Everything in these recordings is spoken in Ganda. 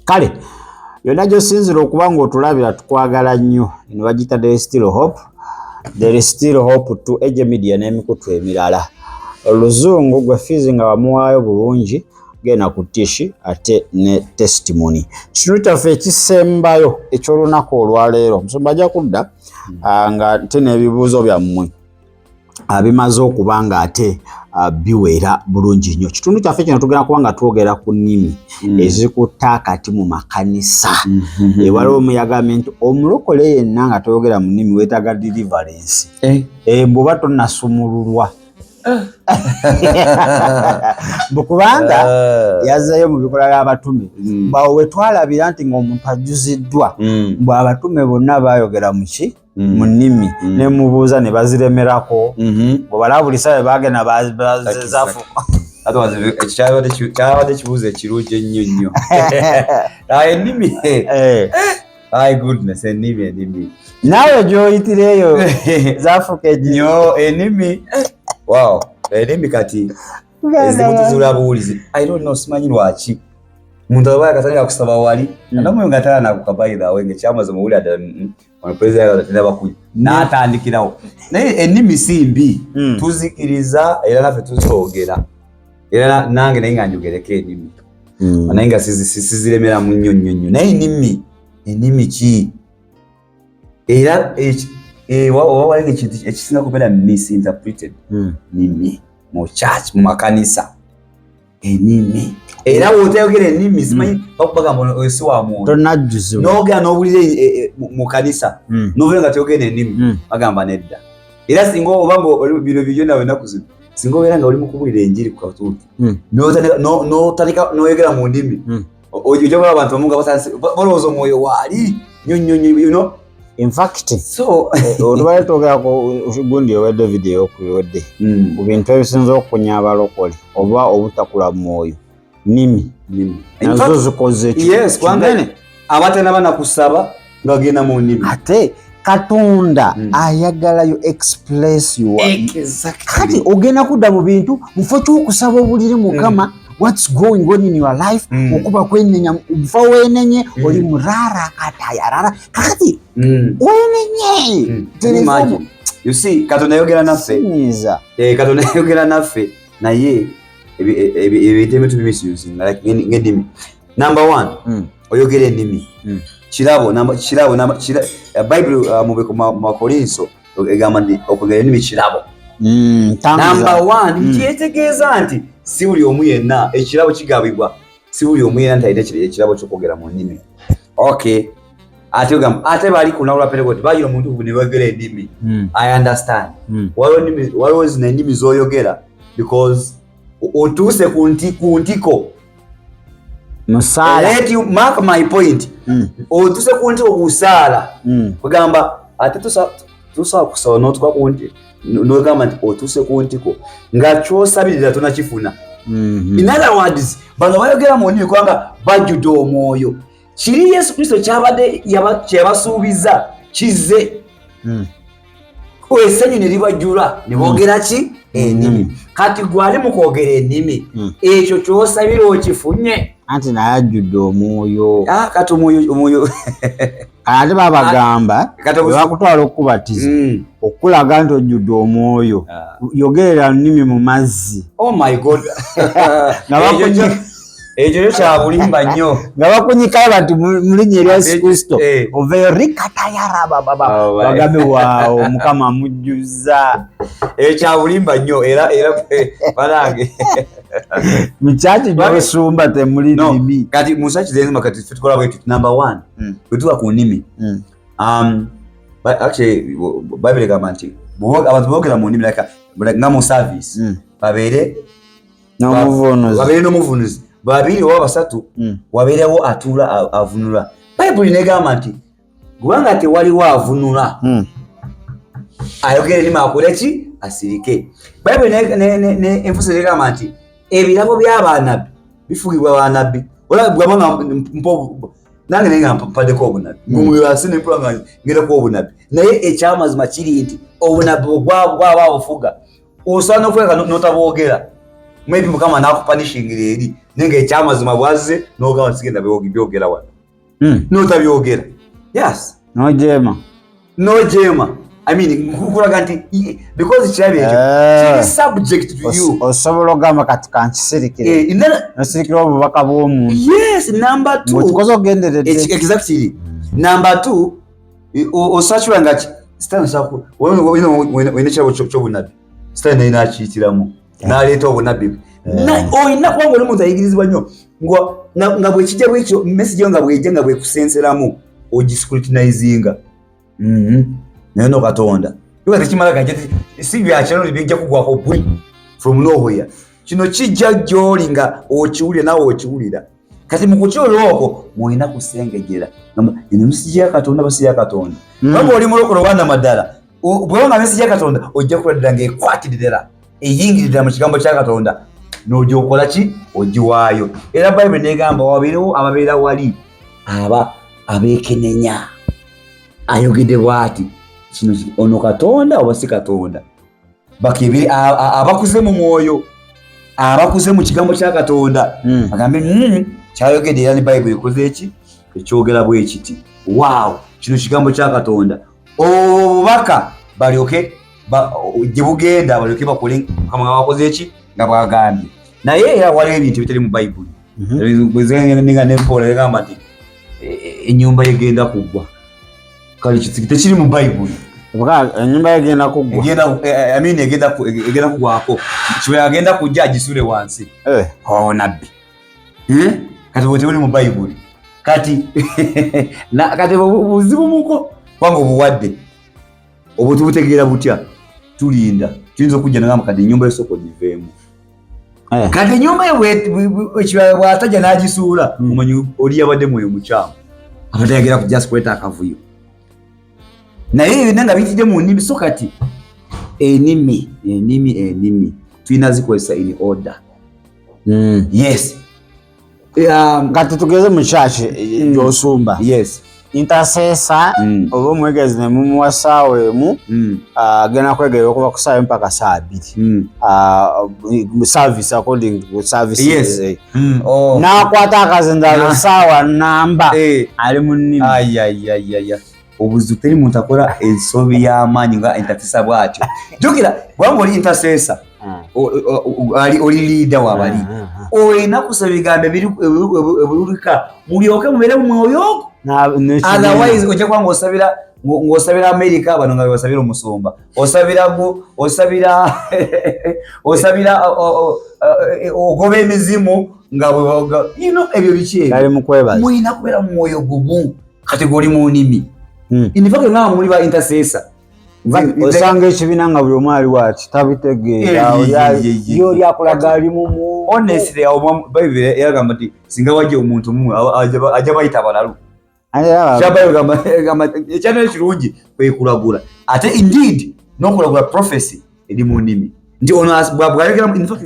kale yonna gy'osinzira okuba ng'otulabira tukwagala nnyo eno bagiyita there is still hope to Age Media n'emikutu emirala oluzungu gwe fiizi nga bamuwaayo bulungi genda ku tishi ate ne testimony kitundu kyaffe ekisembayo eky'olunaku olwaleero omusumba ajja kudda nga nte n'ebibuuzo byammwe bimaze okuba nga ate biwera bulungi nnyo kitundu kyaffe kino tugenda kuba nga twogera ku nnimi ezikutta akati mu makanisa waliwo omuyagambye nti omulokole yenna nga toyogera mu nnimi weetaaga deliverance bw'oba tonnasumululwa kubanga yazzayo mu bikola by'abatume bawo we twalabira nti ng'omuntu ajuziddwa bw'abatume bonna baayogera mu ki mu nnimi ne mubuuza ne baziremerako bw'obalaba buli ssaawa bagenda bazezafu kyabadde kibuuzo ekirungi ennyo nnyo ennimi goodness ennimi naawe gy'oyitireeyo zaafuka ennyo ennimi wow ennimi kati ezikutuzuula buwulizi I don't know simanyi lwaki omuntu aba yakatandika kusaba wali n'omwoyo nga talanakukabayirawe ng'ekyamaze muwuli ddala ono pulezidenti atenda bakunya n'atandikirawo naye ennimi si mbi tuzikiriza era naffe tuzoogera era nange naye nga njogereko ennimi naye nga siziremeramu nnyo nnyo nnyo naye ennimi ki era oba walinga ekintu ekisinga kubeera misinterpreted nnimi mu church mu makanisa ennimi era wotayogera ennimi simanyi bakubagamba osi wa muntu n'ogera n'owulira mu kanisa n'overa nga toyogera ennimi bagamba nedda era singa oba nga bino byonna wenaku zino singa obeera nga oli mu kubuulira enjiri ku katuuti n'otandika n'oyogera mu nnimi ojja kulaba abantu bamu nga balowooza omwoyo waali nnyo in fact otubale twogerako gundi owedde video yokuwedde ku bintu ebisinza okunya abalokole oba obutakula mwoyo nnimi nazo zikoze kubanga abatena banakusaba ngagenda mu nnimi ate Katonda ayagalayo express kati ogenda kudda mu bintu mufo ky'okusaba obulire Mukama what's going on in your life okuba kwenenya mfa wenenye oli murara katayarara kati wenenye imagine you see Katonda yogera naffe Katonda yogera naffe naye ebintu bimisuusing like ng'ennimi number 1 oyogera ennimi kirabo Bible mu Makolinso egamba nti okwogera ennimi kirabo number 1 kyetegeeza nti si buli omu yenna ekirabo kigabibwa si buli omu yenna ntalina ekirabo ky'okwogera mu nnimi okay ate bali kunawula Pentecost bagira omuntu ne boogera ennimi I understand waliwo zino ennimi z'oyogera because otuuse ku ntiko musaala let you mark my point otuuse ku ntiko kusaala kugamba ate tusa kusaba n'otuka ku ntiko n'ogamba nti otuuse ku ntiko nga ky'osabirira tonakifuna in other words bano bayogera mu nnimi kubanga bajjudde omwoyo kiri Yesu Kristo kyabadde kyebasuubiza kizze essanyu ne libajjula ne boogera ki ennimi kati gwali mu kwogera ennimi ekyo ky'osabira okifunye anti naye ajjudde omwoyo kati omwoyo ate babagamba bakutwala okukubatiza okulaga nti ojjudde omwoyo yogerera nnimi mu mazzi oh my god ekyo kyabulimba nnyo nga bakunyikayo bati mu linnya erya Yesu Kristo oveyo rikatayaraba bagambe waawo Mukama amujjuza ekyo kyabulimba nnyo era banange mu kyaki gy'osumba temuli nnimi kati musa kizenzima kati ffe tukola bwetu number 1 bwetuba ku nnimi actually Bible egamba nti abantu boogera mu nnimi nga mu service babeere n'omuvunuzi babiri oba basatu wabeerewo atuula avunula Bible negamba nti kubanga tewaliwo avunula ayogera ennimi akole ki asirike Bible enfusa negamba nti ebirabo by'abaanabbi bifugibwa baanabbi olabwabanga nange naye nga mpaddeko obunabbi ng'omwoyo asi nempula nga ngerako obunabbi naye ekyamazima kiri nti obunabbi bwaba bufuga osobola n'okuleka n'otaboogera maybe mukama nakupunishing eri nenge ekyamazima bwaze nogawa sigenda byogera wano notabyogera. Yes, no jema. I mean kukulaga nti because kirabe ekyo subject to you osobola ogamba kati kankisirikire nosirikira obubaka bw'omuntu. Yes, number 2 tukoze ogenderede exactly. Number 2 osachula nga stand sako wena chobunabi stand ina chitiramu naleeta obunabi na oyina kwanga oli muntu ayigirizibwa nnyo nga bwe kijja bwekyo message nga bwejja nga bwe kusenseramu ogiscrutinizinga neno Katonda yuka tekimala kanje si bya channel bijja kugwako bwe from nowhere kino kijja gyoli nga okiwulira nawe okiwulira kati mu kukyolo okwo mwina kusengejera ene message ya Katonda basi ya Katonda bambo oli mulokolo wana madala bwe nga message ya Katonda ojja kuladda nga ekwatiririra eyingirira mu kigambo kya Katonda n'ojja okola ki ogiwaayo. Era Bible negamba wabeerewo ababeera wali abeekenenya ayogedde bw'ati kino ono Katonda oba si Katonda bakibiri abakuze mu mwoyo abakuze mu kigambo kya Katonda agambe kyayogedde era ne Bible ekoze eki ekyogera bwe kiti wow kino kigambo kya Katonda obubaka balyoke gye bugenda balyoke bakole kama bakoze eki nga bwagambye. Naye era waliwo ebintu bitali mu Bible bwezengenda n'empola egamba nti ennyumba yegenda kugwa kale tekiri mu Bible. Ennyumba yegenda kugwa egenda kugwako kiwe agenda kujja agisule wansi nabbi kati bwe tebuli mu Bible kati kati buzibu muko kwanga obuwadde obu tubutegeera butya tulinda tuyinza okujja nagamba kati ennyumba y'esoko giveemu kati ennyumba ye bw'atajja n'agisuula omanyi oli yabadde mwoyo mukyamu abatayagera kujja sikuleta akavuyo. Naye ebyo nga bitidde mu nnimi so kati ennimi tuyina zikozesa in order. Yes. Kati tugeze mu church gy'osumba. Yes. Intercessor oba omwegezi ne mumuwa ssaawa emu agenda kwegerera okuva ku ssaawa mpaka saa 2 service according to service. Yes. N'akwata akazindaalo ssaawa namba ali mu nnimi. Obuzu teri muntu akola ensobi y'amaanyi nga intercessor bw'atyo. Jukira bwanga oli intercessor oli leader wabali oyina kusaba ebigambo ebirulika mulyoke mubere mu mwoyo. Otherwise ojja kwanga ng'osabira America bano nga basabira omusumba osabira ogoba emizimu nga ebyo biki mulina kubeera mu mwoyo gumu kati goli mu nnimi. In fact nga muli ba intercessor osanga ekibiina nga buli omu ali waati tabitegeera yoli akulaga ali mumu. Honestly Bible yagamba nti singa wajja omuntu mumwe ajja bayita abalalu ekyana ekirungi kwekulagula ate indeed n'okulagula prophecy eri mu nnimi nti ono bw'ayogera. In fact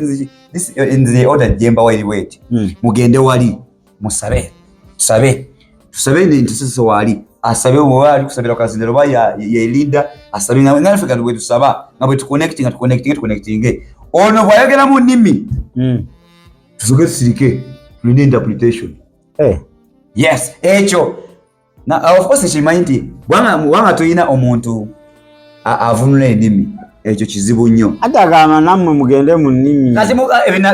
nze order jemba wairi wet mugende wali musabe tusabe nti wali asabe wali kusabira kazindero ba ya leader asabe nga Africa bwe tusaba nga bwe tuconnecting ono bwayogera mu nnimi tusoge tusirike tulina interpretation. Yes ekyo na of course kimanyi nti bwanga tuyina omuntu avunula ennimi ekyo kizibu nnyo ate agamba nammwe mugende mu nnimi kati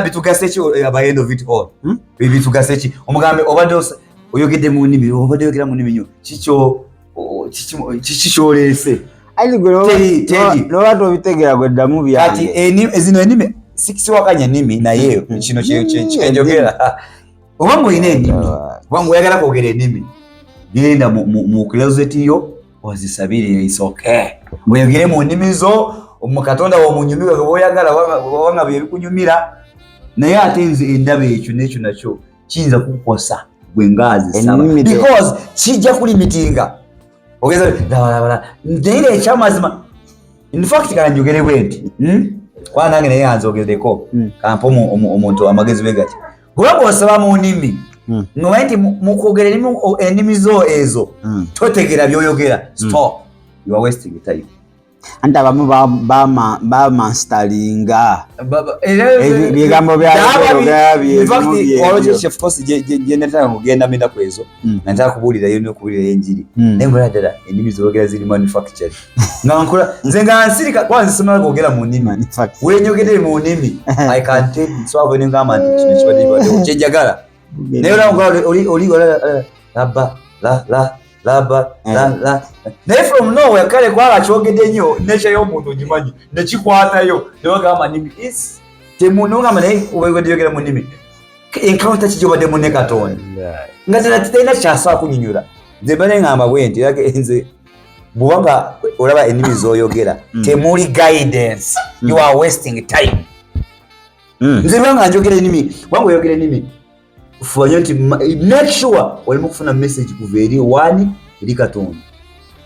bitugase ki by end of it all bitugase ki omugambe obadde oyogedde mu nnimi obadde oyogera mu nnimi nnyo kikyoleese lwabadde obitegeera gweddamu byange kati zino ennimi sikisiwakanya ennimi naye kino kyenjogera oba mulina ennimi kubanga oyagala kwogera ennimi genda mu closet yo ozisabire is okay mweyogere mu nnimi zo mu Katonda womunyumirwe bw'oyagala wanga byebikunyumira naye ate nze endaba ekyo n'ekyo nakyo kiyinza kukukosa gwe ngaazisaba because kijja kulimitinga ogeza naye ekyamazima in fact kala njogere bwe nti kwa nange naye anzogereko kampa omuntu amagezi bwe gati bwaba osaba mu nnimi nomanyi nti mukwogera ennimi zo ezo totegera by'oyogera stop you are wasting time. Anti abamu bamastalinga ebigambo of course je nataka kugenda mina kwezo nataka kubulira yo nokubulira enjiri nemwe dada endimi zogera ziri manufactured ngankula nzenga nsirika kwanza sima kogera mu ndimi wenyogere mu ndimi I can tell so abo ngama ndi chibadde chejagala nayo oli laba la ne from nowhere kale kwala chogede nyo necha yo muntu njimanyi nechikwata yo ngama ndimi is temuno ngama ne ubegede yogera mu ndimi encounter chijobade mu nekatoni ngazira titaina chasa kunyinyura zebane ngamba bwenti yake enze buwanga olaba endimi zoyogera temuli guidance you are wasting time nzibanga njogera endimi wangu yogera endimi fanya nti make sure olimu kufuna message kuveri wani likatoni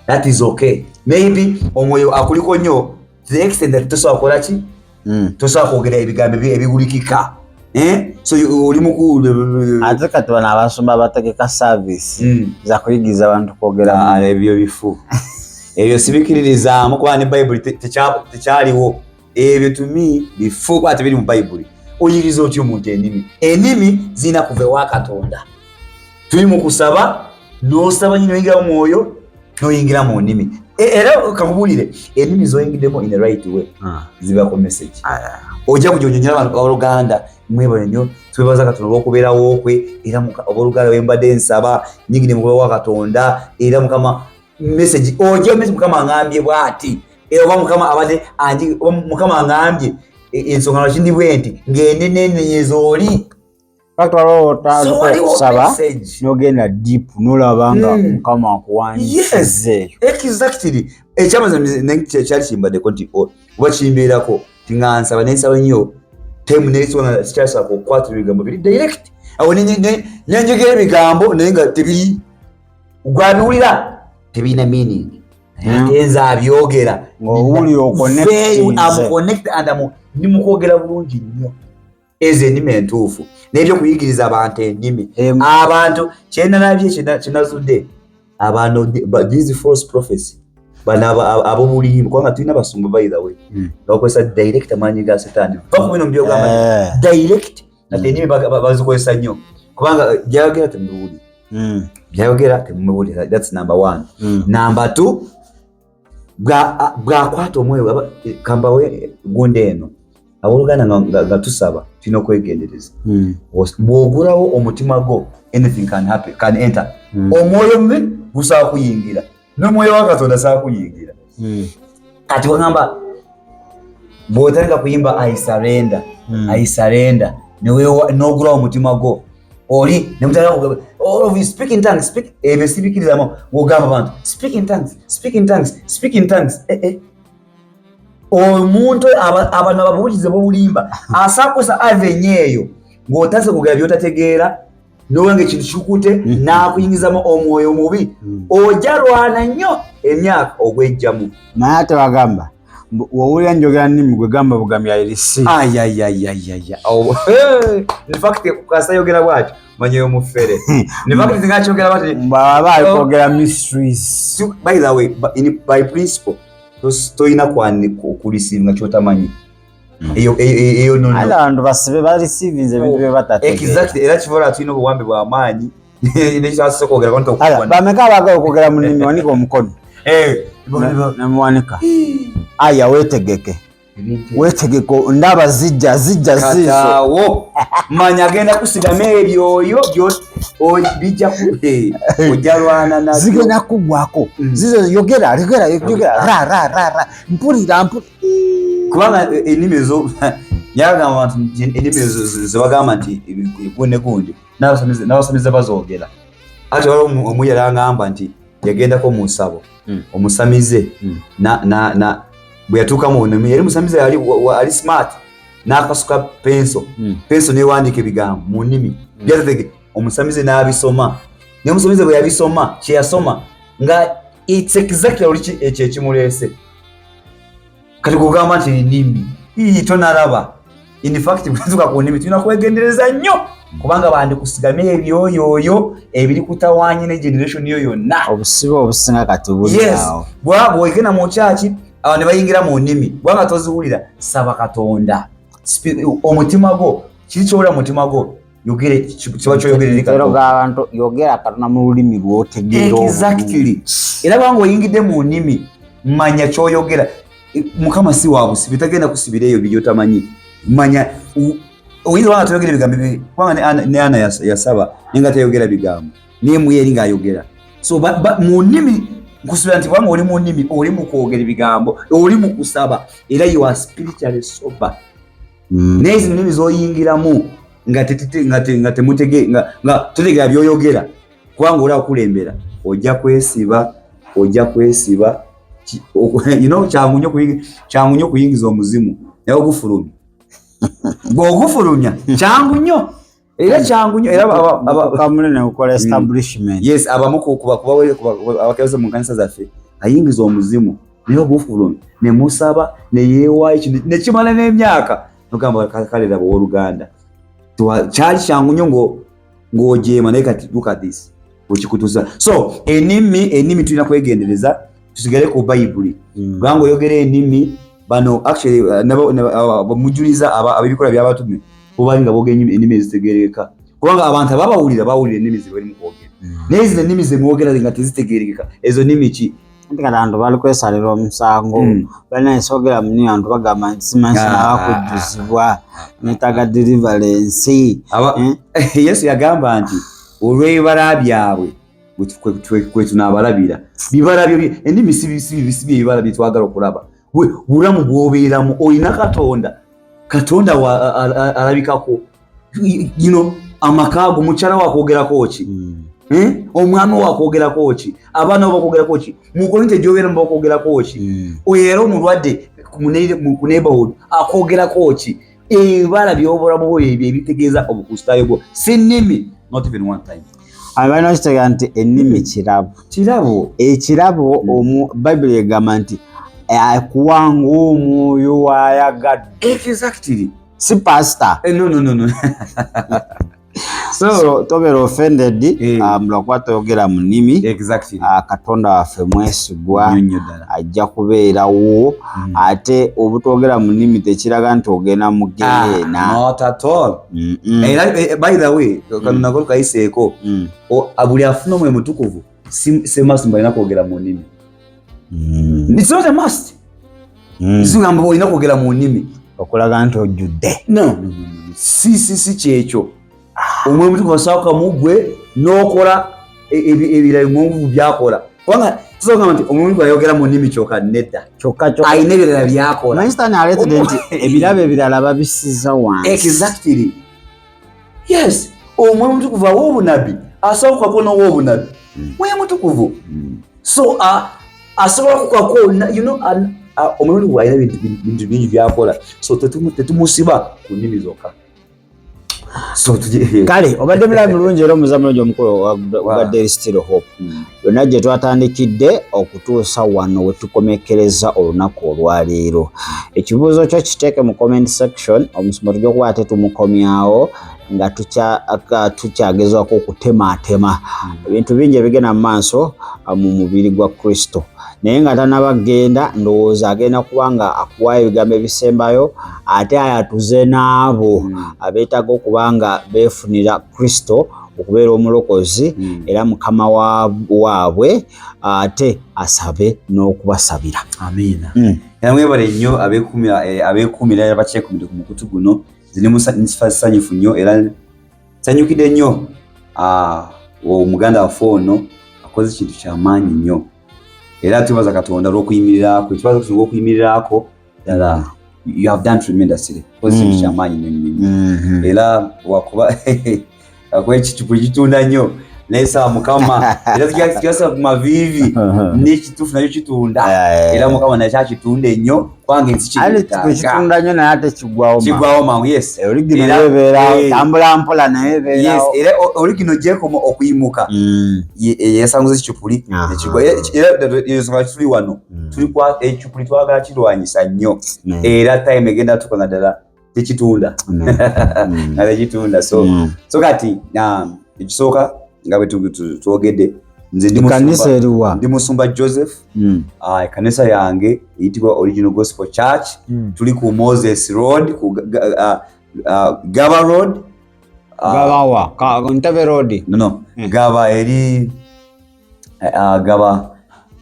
that is okay maybe omoyo akuliko nyo the extent that tosa akolachi tosa kwogera ebigambo ebigulikika so olimu ku ataka tubana abasomba bategeka service za kuyigiza abantu kwogera ebyo bifu ebyo sibikiririza mu kwa ne Bible tekyaliwo ebyo tumi bifu kwate biri mu Bible oyiriza otyo omuntu enimi zina kuve wa Katonda tuli mu kusaba n'osaba nyino yingira mwoyo n'oyingira mu nnimi era kakubulire enimi zoyingidemo in the right way ziba ko message ojja kujonyonyera abantu Oluganda mwebale nnyo twebaza Katonda okubeerawo okwe era mu Oluganda wembadde nsaba nyingine mu wa Katonda era mukama message ojja message mukama ngambye bwati era mukama abade anji mukama ngambye ensonga lwaki bwenti ng'enenenyezooli kusaba n'ogenda deep n'olabanga mukama akuwanyiseeyo exactly ekyamaza kyali kimbaddeko nti oba kimbeerako tiŋansaba nensaba nnyo time nesonga sikyasaka okukwatira ebigambo biri direct awo nenjogera ebigambo naye nga tebiri gwabiwulira tebirina meaning enza abyogera ng'owulira connect and nimukwogera bulungi nnyo ezo ennimi entuufu n'ebyo kuyigiriza abantu ennimi abantu kyenalabye kinazudde abantu these false prophecy bana abobulimba kubanga tulina basumba by the way bakozesa direct amaanyi ga Setaani bako bino byogamba direct nate ennimi bazikozesa nnyo kubanga byayogera temuwuli byayogera temuwuli that's number 1 number 2 bwakwata omwoyo kambawe gunde eno Abuluganda nga tusaba tulina okwegendereza bw'ogulawo omutima go anything can enter omwoyo mubi gusobola kuyingira n'omwoyo wa Katonda asobola kuyingira kati wagamba bw'otandika kuyimba I surrender n'ogulawo omutima go oli nemutandika all of you speak in tongues ebyo sibikirizamu ng'ogamba abantu speak in tongues omuntu abantu ababulize bobulimba asakosa avenyeyo ng'otase kugera byotategeera n'owanga ekintu kikute n'akuyingizamu omwoyo mubi ojja lwana nnyo emyaka ogwejjamu naye ate bagamba wowulira njogera nnimi gwe gamba bugamya erisi in fact kasayogera bwati manyeyo mufere in fact zingakyogera bati baba alikwogera mysteries by the way by principle toyina kulisivinga kyotamanyi eyo nono abantu basibe barisivinze ebintu bye batategeera exactly era kivola tulina obuwambe bw'amaanyi nekisobola kwogera konti okubona bameka abagala okwogera mu nnimi wanika omukono nemuwanika aya wetegeke ndaba zijja zizo manya agenda kusigamu ebyoyo bijja ojja lwana nazo zigenda kugwako zizo yogera ra mpulira kubanga ennimi ezo yagamba abantu ennimi zebagamba nti gundi n'abasamize bazoogera ate waliwo omu yali agamba nti yagendako mu nsabo omusamize bwe yatuukamu onnimi yali musamize ali smart n'akasuka penso newandiika ebigambo mu nnimi byatatege omusamize n'abisoma naye omusamize bwe yabisoma kye yasoma nga it's exactly oliki ekyo ekimuleese kati kugamba nti ennimi tonalaba in fact bwetuuka ku nnimi tulina kwegendereza nnyo kubanga bandikusigamu ebyoyoyo ebiri kutawaanye ne generation yo yonna obusibe obusinga kati bulinawo bw'ogenda mu kyaki ne bayingira mu nnimi bwanga toziwulira saba Katonda omutima gwo kiri ky'ola mutima gwo yogere kiba kyoyogerera Katonda abantu yogera Katonda mu lulimi lw'otegeera exactly era bwanga oyingidde mu nnimi manya ky'oyogera Mukama si wabusi bitagenda kusibira eyo byotamanyi manya oyinza wanga toyogera ebigambo bibi kubanga ne Ana yasaba nenga tayogera bigambo niye muyeri ng'ayogera so mu nnimi nkusubira nti wanga oli mu nnimi oli mu kwogera ebigambo oli mu kusaba era you are spiritually sober n'ezo nnimi z'oyingiramu nga totegera byoyogera kubanga oli akulembera ojja kwesiba kyangu nnyo kuyingiza omuzimu naye ogufulumya bw'ogufulumya kyangu nnyo era kyangu nnyo era kamunene ukola establishment yes abamu kuba abakebeze mu kanisa zaffe ayingiza omuzimu naye ogufulumya ne musaba ne yeewaayo ne kimala n'emyaka nogamba kale laba owooluganda kyali kyangu nnyo ng'ojeema naye kati look at this okikutuusa so ennimi tulina kwegendereza tusigale ku bayibuli kubanga oyogera ennimi bano actually mujuliza ab'ebikola by'abatume bobali nga boogera ennimi ezitegeerekeka kubanga abantu bawulira ennimi ze bali mu kwogera naye zino ennimi ze mwogera nga tezitegeerekeka ezo nnimi ki anti kati abantu bali kwesalira omusango balina ensogera mu nnimi abantu bagamba nti simanyi sinabakujjuzibwa netaga deliverance Yesu yagamba nti olw'ebibala byabwe kwe tunaabalabira bibala byo ennimi si bibala bye twagala okulaba bulamu bw'obeeramu olina Katonda alabikako amaka go mukyala wakwogerako ki omwami wakwogerako ki abaana bo bakwogerako ki mu Korinto gy'obeera mu bakwogerako ki oyo era omulwadde ku neighborhood akwogerako ki ebibala by'obulamu bwo ebyo ebitegeeza obukristaayo bwo si nnimi not even one time balina okitegeera nti ennimi ekirabo Bayibuli egamba nti akuwanga omwoyo wayagadde exactly si pastor no so tobeera offended lwakuba toyogera mu nnimi exactly Katonda waffe mwesigwa ajja kubeerawo ate obutwogera mu nnimi tekiraga nti ogenda mu geena not at all by the way kanunako kayiseeko buli afuna omwoyo mutukuvu si must balina kwogera mu nnimi it's not a must zigamba olina kwogera mu nnimi okulaga nti ojjudde no si kyekyo omwoyo mutukuvu asooka mugwe n'okola ebirala mu byakola kubanga tusooka nti omwoyo mutukuvu ayogera mu nnimi kyokka nedda ayina ebirala byakola Einstein aleetedde nti ebirabo ebirala babisiza wansi exactly yes omwoyo mutukuvu awa obunabi asookako n'owa obunabi mwoyo mutukuvu so asobola kukako omwoyo mutukuvu ayina bintu bingi byakola so tetumusiba ku nnimi zokka kale obadde mulamu bulungi era omuzamiro gy'omukulu wa There Still Hope yonna gye twatandikidde okutuusa wano we tukomekereza olunaku olwaleero ekibuuzo kyo kiteeke mu comment section omusomo tujja okuba ate tumukomyawo nga tukyagezaako okutemaatema ebintu bingi ebigenda mu maaso mu mubiri gwa Kristo naye nga tanabagenda ndowooza agenda kubanga akuwayo ebigambo ebisembayo ate ayatuze n'abo abeetaga okuba nga beefunira Kristo okubeera omulokozi era mukama waabwe ate asabe n'okubasabira amiina mwebale nnyo abeekuumira era bakyekumire ku mukutu guno zirimu nsanyufu nnyo era nsanyukidde nnyo omuganda waffe ono akoze kintu kyamaanyi nnyo era tubaza Katonda olw'okuyimirirako ekibazo kusinga okuyimirirako ddala you have done tremendously akoze kintu kyamaanyi nnyo era wakuba ekicupu kitunda nnyo naye sawa Mukama era tukyasa ku maviivi n'ekituufu nakyo kitunda era Mukama nakyakitunda ennyo kubanga ensi kitunda nnyo naye ate kigwawo mangu yes origino yebeera tambula mpola naye yes era origino gyekoma okuyimuka yasanguza ekicupuli nekigwa era tuli wano tuli kwa ekicupuli twagala kirwanyisa nnyo era time egenda tuka nga ddala tekitunda nga tekitunda so kati ekisooka nga bwe twogedde nze ndi Musumba Joseph. Kanisa yange eyitibwa Original Gospel Church. Tuli ku Moses Road, ku Gaba Road. Gabawa, Ntebe Road. No. Gaba eri Gaba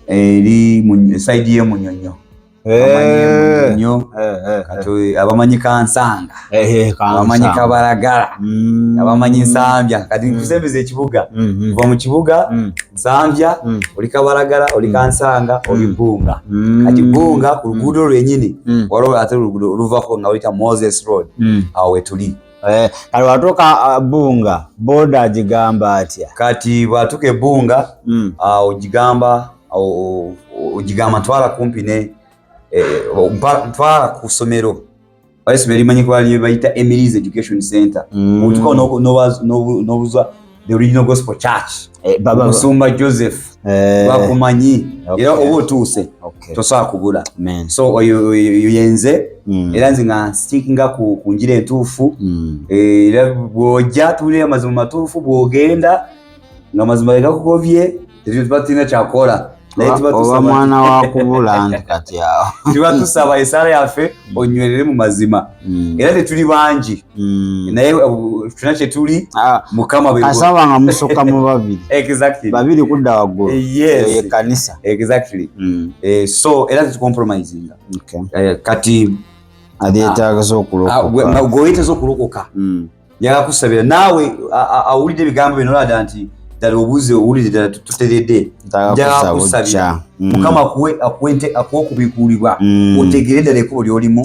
eri mu side ye Munyonyo. Kati abamanyi Kansanga, abamanyi Kabaragala, abamanyi Nsambya. Kati nkusembeze ekibuga, kuva mu kibuga Nsambya, oli Kabaragala, oli Kansanga, oli Bunga. Kati Bunga ku luguudo lwenyini waliwo ate oluguudo oluvako nga luyita Moses Road, awo wetuli. Kati watuuka Bunga, boda agigamba atya? Kati bwatuuka Bunga ogigamba ntwala kumpi ne ntwala ku ssomero. Isomero limanyi kwali bayita Emily's Education Center. Otuuka n'obuza the Original Gospel Church. Musumba Joseph bakumanyi era oba otuuse tosobola kubula. So oyo yenze era nze nga stickinga ku njira entuufu. Era bw'ojja tuwulira amazima matuufu, bw'ogenda nga amazima gakugobye tetubatina kyakola. Oba mwana wa kubula nti kati awo tuba tusaba esaala yaffe onywerere mu mazima. Era tetuli bangi naye tuna kye tuli Mukama bwe kasaba nga musukka mu babiri. Exactly. Babiri kudda waggulu. Yes. Kanisa. Exactly. So era tucompromising. Kati adyetaaga okulokoka. Gweweeteza okulokoka. Njagala kusabira naawe awulidde ebigambo bino olada nti ddala obuuze owulidde ddala tuteredde. Njagala kusabira Mukama akuwe okubikuulibwa otegere ddala ekkubo ly'olimu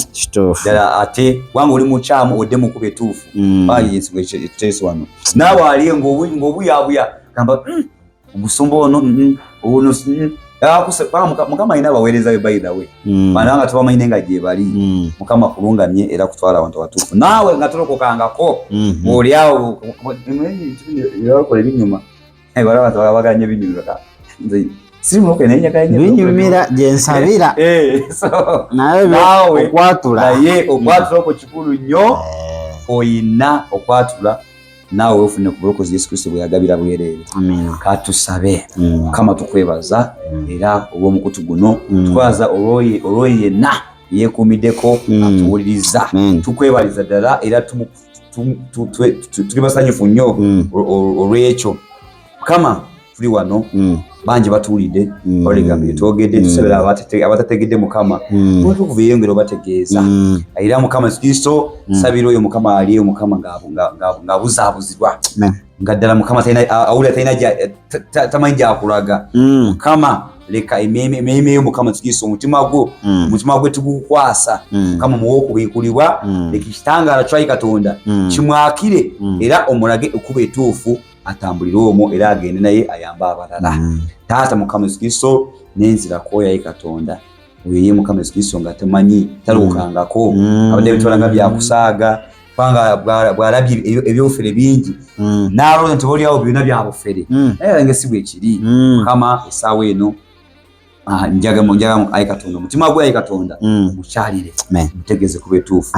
ddala ate kubanga oli mukyamu odde mu kkubo ettuufu. Ekiteeso wano naawe ali ng'obuyabuya gamba omusumba ono Mukama alina abaweereza be by the way. Bana nga tubamanyi nga gye bali. Mukama kulungamye era kutwala abantu abatuufu. Naawe nga tolokokangako oli awo yakola ebinyuma. Balaba baganye binyuma. Nze siri mulokoke naye njagala nnyo binyumira gye nsabira. Naye okwatula okwo kikulu nnyo. Oyina okwatula naawe ofune ku bulokozi Yesu Kristo bwe yagabira bwereere. Katusabe. Mukama tukwebaza era olw'omukutu guno tukwaza olwo yenna yeekuumiddeko atuwuliriza. Tukwebaliza ddala era tuli basanyufu nnyo olw'ekyo. Mukama tuli wano bangi batuwulidde oligambye etwogedde tusabira abatategedde Mukama tukuva eyongera obategeeza era Mukama Yesu Kristo sabira oyo Mukama aliyo Mukama ng'abuzaabuzibwa nga ddala Mukama awulira talina tamanyi gyakulaga. Mukama leka emmeeme yo Mukama Yesu Kristo omutima gwe tugukwasa Mukama muwe okubiikulibwa leka ekitangaala ky'ayi Katonda kimwakire era omulage ekkubo ettuufu atambulire omwo era agende naye ayambe abalala. Taata Mukama Yesu Kristo n'enzira kwoyo Katonda weye Mukama Yesu Kristo nga temanyi talukangako abadde bitwalanga byakusaaga kubanga bwalabye ebyofere bingi n'alowooza nti boliawo byonna byabufere naye nga si bwe kiri. Mukama essaawa eno njagamu ayi Katonda omutima gwe ayi Katonda mukyalire mutegeeze kuba etuufu.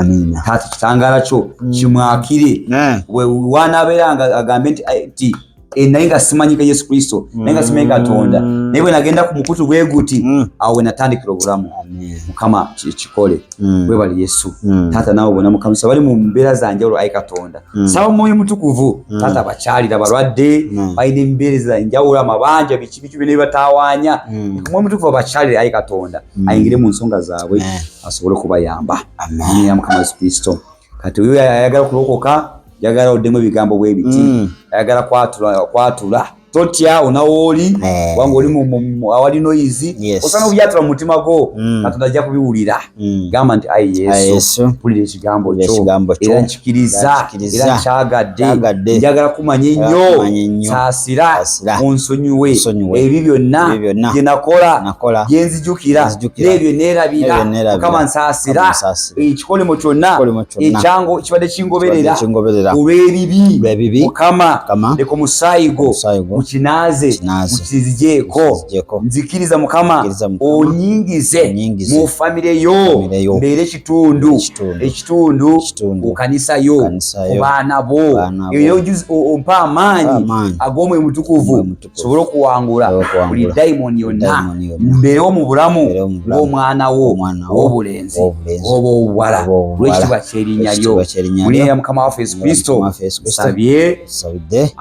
Taata kitangaala kyo kimwakire wanaabeera nga agambe nti naye nga simanyika Yesu Kristo naye nga simanyi Katonda naye bwe nagenda ku mukutu bwe guti awo we natandikira obulamu. Mukama kikole webali Yesu. Taata naawe bona Mukama bali mu mbeera za njawulo ayi Katonda saba Mwoyo Mutukuvu taata bakyalira balwadde balina embeera za njawulo amabanja biki bye bataawaanya. Mwoyo Mutukuvu bakyalire ayi Katonda ayingire mu nsonga zaabwe asobole okubayamba. Ya Mukama Yesu Kristo. Kati oyo ayagala kulokoka yagala oddemu ebigambo bwe biti ayagala kwatula totya onawooli wanga oli awali noyizi osana obyatula mu mutima gwo Katonda ajja kubiwulira. Gamba nti ayi Yesu mpulira ekigambo kyo era nkikiriza era nkyagadde njagala kumanya ennyo saasira onsonyiwe ebyo byonna bye nakola bye nzijukira n'ebyo neerabira Mukama nsaasira ekikolemo kyonna ekyango kibadde kingoberera olw'ebibi Mukama leka omusaayi gwo ukinaaze ukizigyeko nzikiriza Mukama onyingize mu famire yo mbeere ekitundu ku kanisa yo ku baana bo era ompa amaanyi ag'omwoyo mutukuvu sobole okuwangula buli dayimoni yonna mbeerewo mu bulamu bw'omwana wo w'obulenzi oba obuwala lw'ekitiibwa ky'erinnya lyo mu linnya lya Mukama waffe Yesu Kristo nsabye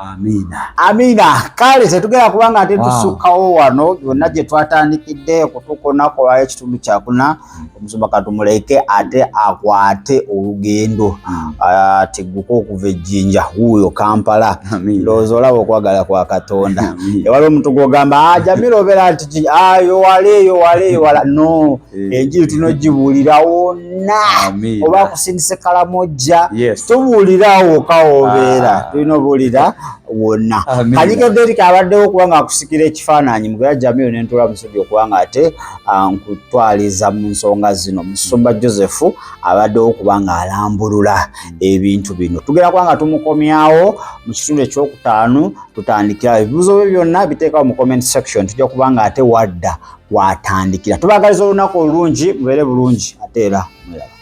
amiina. Kale tetugenda kubanga ate tusukkawo wano byonna gye twatandikidde okutuuka olunaku olwayo ekitundu kyakuna omusumba katumuleke ate akwate olugendo ategguke okuva ejjinja wuuyo Kampala ndowooza olaba okwagala kwa Katonda ewali omuntu gw'ogamba Jamil obeera nti yowala no enjiri tunogibuulira wonna oba kusindise Kalamojja tubuulirawo kawobeera tulina obuulira wonna kalikedde kabaddewo kubanga akusikira ekifaananyi mugera Jamil n'entula musudi okubanga ate nkutwaliza mu nsonga zino Musumba Joseph abaddewo kubanga alambulula ebintu bino tugera kubanga tumukomyawo mu kitundu ekyokutaano tutandikira ebibuuzo bye byonna biteekawo mu comment section tujja kubanga ate wadda watandikira tubagaliza olunaku olulungi mubeere bulungi ate era mulaba.